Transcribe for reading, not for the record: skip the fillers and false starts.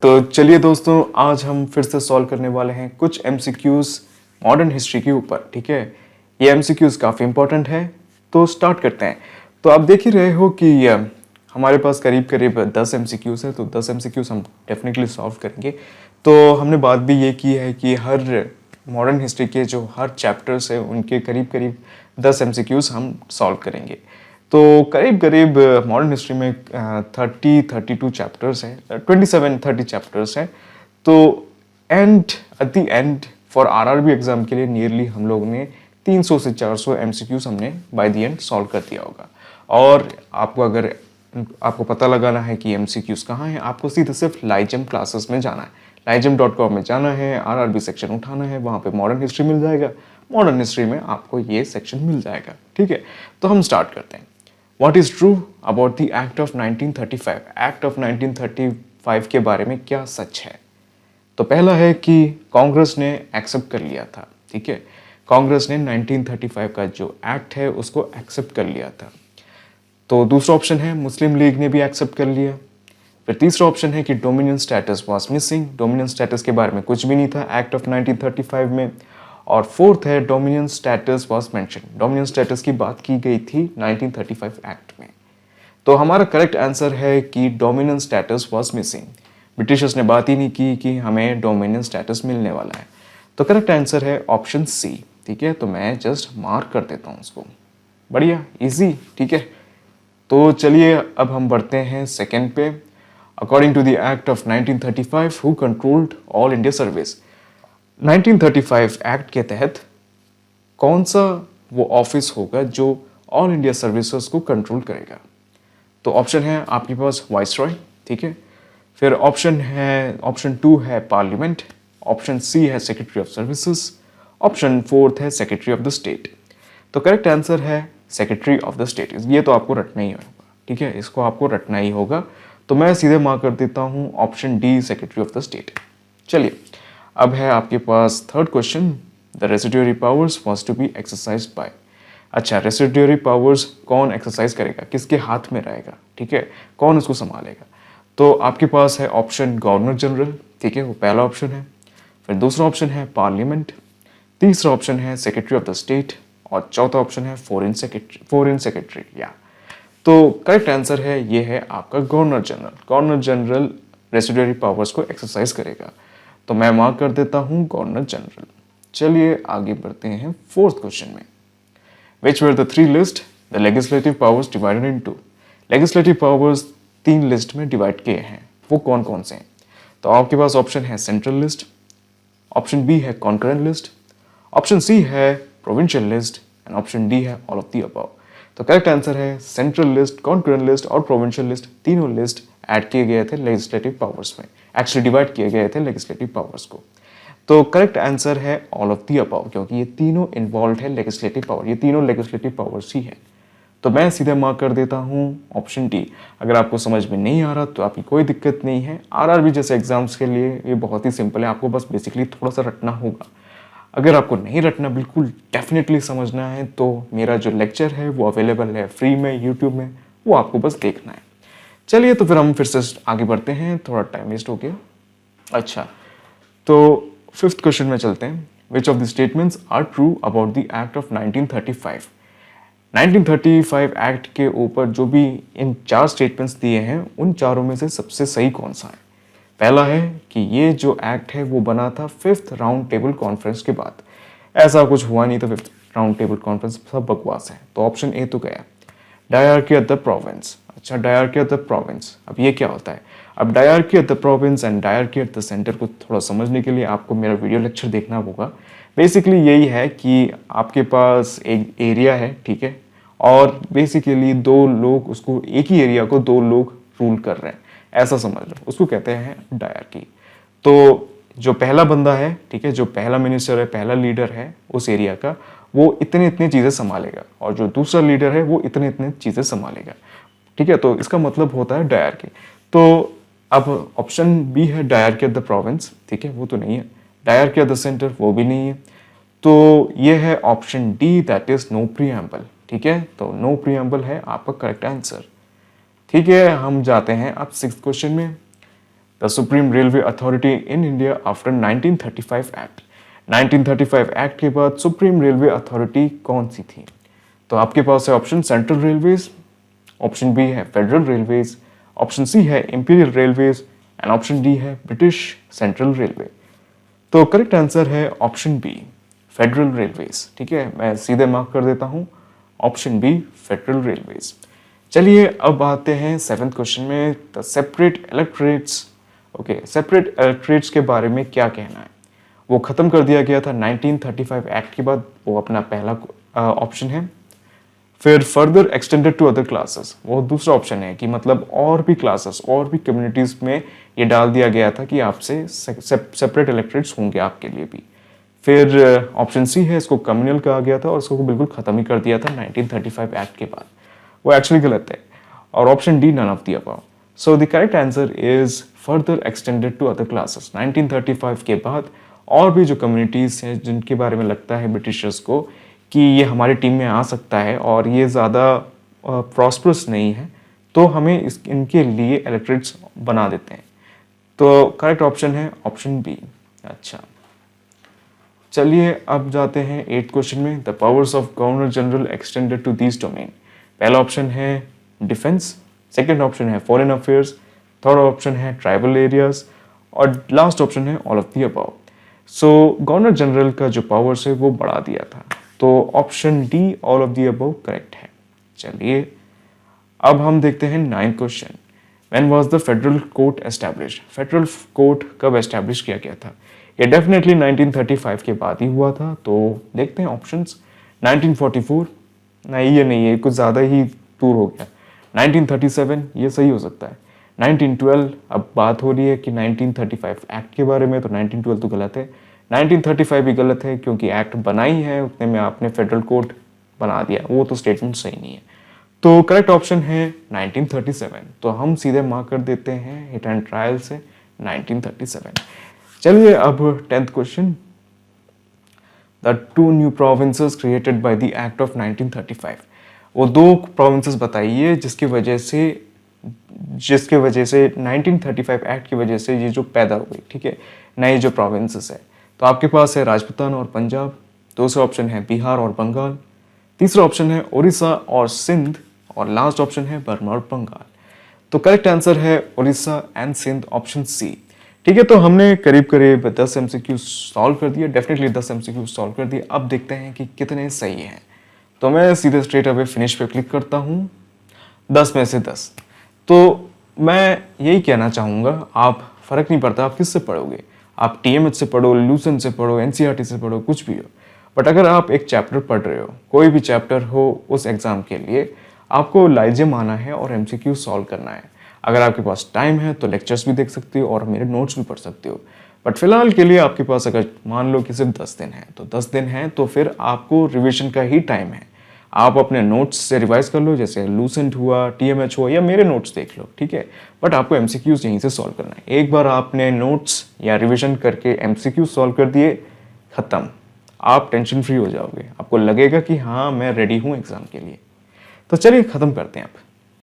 तो चलिए दोस्तों, आज हम फिर से सॉल्व करने वाले हैं कुछ एमसीक्यूज मॉडर्न हिस्ट्री के ऊपर। ठीक है, ये एमसीक्यूज काफ़ी इंपॉर्टेंट है, तो स्टार्ट करते हैं। तो आप देख ही रहे हो कि हमारे पास करीब करीब 10 एमसीक्यूज है, तो 10 एमसीक्यूज हम डेफिनेटली सॉल्व करेंगे। तो हमने बात भी ये की है कि हर मॉडर्न हिस्ट्री के जो हर चैप्टर्स है उनके करीब करीब 10 एमसीक्यूज हम सॉल्व करेंगे। तो करीब करीब मॉडर्न हिस्ट्री में 32 चैप्टर्स हैं, 27-30 चैप्टर्स हैं। तो at the end for RRB exam के लिए नियरली हम लोग ने 300 से 400 एमसीक्यूज हमने बाय द एंड सॉल्व कर दिया होगा। और आपको पता लगाना है कि एमसीक्यूज कहाँ हैं, आपको सीधे सिर्फ लाइजम क्लासेस में जाना है, लाइजम.com में जाना है, आरआरबी सेक्शन उठाना है, वहाँ पे मॉडर्न हिस्ट्री मिल जाएगा। मॉडर्न हिस्ट्री में आपको ये सेक्शन मिल जाएगा। ठीक है, तो हम स्टार्ट करते हैं। What is true about the Act of 1935? Act of 1935 के बारे में क्या सच है? तो पहला है कि कांग्रेस ने एक्सेप्ट कर लिया था। ठीक है, कांग्रेस ने 1935 का जो एक्ट है उसको एक्सेप्ट कर लिया था। तो दूसरा ऑप्शन है मुस्लिम लीग ने भी एक्सेप्ट कर लिया। फिर तीसरा ऑप्शन है कि dominion status was missing, dominion status के बारे में कुछ भी नहीं था एक्ट ऑफ 1935 में। और फोर्थ है dominion status was mention, dominion status की बात की गई थी 1935 एक्ट में। तो हमारा करेक्ट आंसर है कि dominion status was missing. Britishers ने बात ही नहीं की कि हमें डोमिनियन स्टेटस मिलने वाला है। तो करेक्ट आंसर है ऑप्शन सी। ठीक है, तो मैं जस्ट मार्क कर देता हूँ उसको। बढ़िया, इजी। ठीक है, तो चलिए अब हम बढ़ते हैं सेकेंड पे। According to the act of 1935 who controlled all India service. 1935 act के तहत कौन सा वो ऑफिस होगा जो ऑल इंडिया सर्विसेज को कंट्रोल करेगा? तो ऑप्शन है आपके पास वाइसरॉय। ठीक है, फिर ऑप्शन 2 है पार्लियामेंट, ऑप्शन सी है सेक्रेटरी ऑफ सर्विसेज, ऑप्शन 4 है सेक्रेटरी ऑफ द स्टेट। तो करेक्ट आंसर है सेक्रेटरी ऑफ द स्टेट। ये तो आपको रटना ही होगा। ठीक है, इसको आपको रटना ही होगा। तो मैं सीधे मार्क कर देता हूँ option D, secretary of the state. चलिए, अब है आपके पास third question. The residuary powers was to be exercised by. अच्छा, रेसिड्यूरी पावर्स कौन एक्सरसाइज करेगा, किसके हाथ में रहेगा? ठीक है, कौन उसको संभालेगा? तो आपके पास है ऑप्शन गवर्नर जनरल। ठीक है, वो पहला ऑप्शन है। फिर दूसरा ऑप्शन है पार्लियामेंट, तीसरा ऑप्शन है सेक्रेटरी ऑफ द स्टेट, और चौथा ऑप्शन है फॉरेन सेक्रेटरी। या तो करेक्ट आंसर है ये है आपका governor general. Governor general residuary powers को एक्सरसाइज करेगा। तो मैं मार्क कर देता हूं गवर्नर जनरल। चलिए आगे बढ़ते हैं फोर्थ क्वेश्चन में। Which were the 3 list the legislative powers divided into. Legislative powers 3 list में डिवाइड किए हैं, वो कौन कौन से हैं? तो आपके पास ऑप्शन है सेंट्रल लिस्ट, ऑप्शन बी है कॉन्करेंट लिस्ट, ऑप्शन सी है provincial list, and option D है ऑल ऑफ द अबव। तो करेक्ट आंसर है सेंट्रल लिस्ट, कॉन्करेंट लिस्ट और प्रोविंशियल लिस्ट, तीनों लिस्ट ऐड किए गए थे लेजिस्लेटिव पावर्स में, एक्चुअली डिवाइड किए गए थे लेजिस्लेटिव पावर्स को। तो करेक्ट आंसर है ऑल ऑफ द अबव, क्योंकि ये तीनों इन्वॉल्व है लेजिस्लेटिव पावर, ये तीनों लेजिस्लेटिव पावर्स ही है। तो मैं सीधे मार्क कर देता हूँ ऑप्शन डी। अगर आपको समझ में नहीं आ रहा तो आपकी कोई दिक्कत नहीं है। आरआरबी जैसे एग्जाम्स के लिए ये बहुत ही सिंपल है, आपको बस बेसिकली थोड़ा सा रटना होगा। अगर आपको नहीं रटना, बिल्कुल डेफिनेटली समझना है, तो मेरा जो लेक्चर है वो अवेलेबल है फ्री में यूट्यूब में, वो आपको बस देखना है। चलिए, तो फिर हम फिर से आगे बढ़ते हैं, थोड़ा टाइम वेस्ट हो गया। अच्छा, तो फिफ्थ क्वेश्चन में चलते हैं। Which of the statements are true about the act of 1935। 1935 act के ऊपर जो भी इन 4 स्टेटमेंट्स दिए हैं, उन चारों में से सबसे सही कौन सा है? पहला है कि ये जो एक्ट है वो बना था 5th राउंड टेबल कॉन्फ्रेंस के बाद। ऐसा कुछ हुआ नहीं था, 5th राउंड टेबल कॉन्फ्रेंस सब बकवास है। तो ऑप्शन ए तो गया। Dyarchy at the province. अच्छा, डायरकी एट द प्रोविंस, अब ये क्या होता है? अब dyarchy at the province and dyarchy at the centre को थोड़ा समझने के लिए आपको मेरा वीडियो लेक्चर देखना होगा। बेसिकली यही है कि आपके पास एक एरिया है, ठीक है, और बेसिकली 2 लोग उसको, एक ही एरिया को 2 लोग रूल कर रहे हैं, ऐसा समझ लो, उसको कहते हैं डायरकी। तो जो पहला बंदा है, ठीक है, जो पहला मिनिस्टर है, पहला लीडर है उस एरिया का, वो इतने इतने चीज़ें संभालेगा, और जो दूसरा लीडर है वो इतने इतने चीज़ें संभालेगा। ठीक है, तो इसका मतलब होता है डायरकी। तो अब ऑप्शन बी है डायरकी एट द प्रोविंस। ठीक है, वो तो नहीं है। डायरकी एट द सेंटर, वो भी नहीं है। तो ये है option D, that is no preamble. ठीक है, तो नो प्रीएम्बल है आपका करेक्ट आंसर। ठीक है, हम जाते हैं अब 6th क्वेश्चन में। The supreme railway authority in India after 1935 act. 1935 act के बाद सुप्रीम रेलवे अथॉरिटी कौन सी थी? तो आपके पास है option central railways, option B है फेडरल रेलवेज, ऑप्शन सी है imperial railways and option D है ब्रिटिश सेंट्रल रेलवे। तो करेक्ट आंसर है ऑप्शन बी फेडरल रेलवेज। ठीक है, मैं सीधे मार्क कर देता हूं ऑप्शन बी फेडरल रेलवेज। चलिए अब आते हैं 7th क्वेश्चन में, the separate electorates. Okay, separate electorates के बारे में क्या कहना है? वो खत्म कर दिया गया था 1935 एक्ट के बाद, वो अपना पहला ऑप्शन है। फिर further extended to other classes, वो दूसरा ऑप्शन है कि मतलब और भी क्लासेस और भी कम्युनिटीज में ये डाल दिया गया था कि आपसे सेपरेट इलेक्टोरेट्स होंगे आपके लिए भी। फिर ऑप्शन सी है, इसको कम्युनल कहा गया था और इसको बिल्कुल खत्म ही कर दिया था 1935 एक्ट के बाद। वो एक्चुअली गलत है। और option D none of the above. So the correct answer is further extended to other classes. 1935 के बाद और भी जो कम्युनिटीज हैं जिनके बारे में लगता है ब्रिटिशर्स को कि ये हमारी टीम में आ सकता है और ये ज़्यादा प्रॉस्परस नहीं है, तो हमें इनके लिए इलेक्टोरेट्स बना देते हैं। तो करेक्ट ऑप्शन है ऑप्शन बी। अच्छा, चलिए अब जाते हैं 8th क्वेश्चन में, the powers of governor general extended to this domain. पहला ऑप्शन है डिफेंस, सेकेंड ऑप्शन है फॉरेन अफेयर्स, थर्ड ऑप्शन है ट्राइबल एरियाज और लास्ट ऑप्शन है all of the above. So governor general का जो पावर्स है वो बढ़ा दिया था, तो option D all of the above correct है। चलिए अब हम देखते हैं 9th question, when was the federal court established. Federal court कब एस्टैब्लिश किया गया था? ये डेफिनेटली 1935 के बाद ही हुआ था। तो देखते हैं ऑप्शंस। 1944, नहीं ये नहीं है, कुछ ज़्यादा ही दूर हो गया। 1937 ये सही हो सकता है। 1912, अब बात हो रही है कि 1935 एक्ट के बारे में, तो 1912 तो गलत है। 1935 भी गलत है क्योंकि एक्ट बना ही है, उतने में आपने फेडरल कोर्ट बना दिया, वो तो स्टेटमेंट सही नहीं है। तो करेक्ट ऑप्शन है 1937। तो हम सीधे मार्क कर देते हैं हिट एंड ट्रायल से 1937। चलिए अब 10th question, the two new provinces created by the act of 1935। वो दो प्रोविंसेस बताइए जिसकी वजह से 1935 एक्ट की वजह से ये जो पैदा हुई, ठीक है, नए जो प्रोविंसेस है। तो आपके पास है राजपूताना और पंजाब, दूसरा ऑप्शन है बिहार और बंगाल, तीसरा ऑप्शन है उड़ीसा और सिंध और लास्ट ऑप्शन है बर्मा और बंगाल। तो करेक्ट आंसर है Orissa and Sindh, option C. ठीक है, तो हमने करीब करीब 10 MCQ सॉल्व कर दिए, डेफिनेटली 10 MCQ सॉल्व कर दिए। अब देखते हैं कि कितने सही हैं। तो मैं सीधे स्ट्रेट अवे फिनिश पे क्लिक करता हूँ, 10 में से 10। तो मैं यही कहना चाहूँगा, आप फ़र्क नहीं पड़ता आप किससे पढ़ोगे, आप TMH से पढ़ो, लूसेंट से पढ़ो, NCERT से पढ़ो, कुछ भी हो, बट अगर आप एक चैप्टर पढ़ रहे हो, कोई भी चैप्टर हो, उस एग्ज़ाम के लिए आपको लाइजियम आना है और MCQ सॉल्व करना है। अगर आपके पास टाइम है तो लेक्चर्स भी देख सकते हो और मेरे नोट्स भी पढ़ सकते हो, बट फिलहाल के लिए आपके पास अगर मान लो कि सिर्फ 10 दिन है, तो 10 दिन है तो फिर आपको रिविजन का ही टाइम है। आप अपने नोट्स से रिवाइज कर लो, जैसे लूसेंट हुआ, TMH हुआ, या मेरे नोट्स देख लो, ठीक है, बट आपको MCQs यहीं से सॉल्व करना है। एक बार आपने नोट्स या रिविजन करके MCQ सॉल्व कर दिए, खत्म, आप टेंशन फ्री हो जाओगे, आपको लगेगा कि हाँ मैं रेडी हूँ एग्जाम के लिए। तो चलिए ख़त्म करते हैं आप।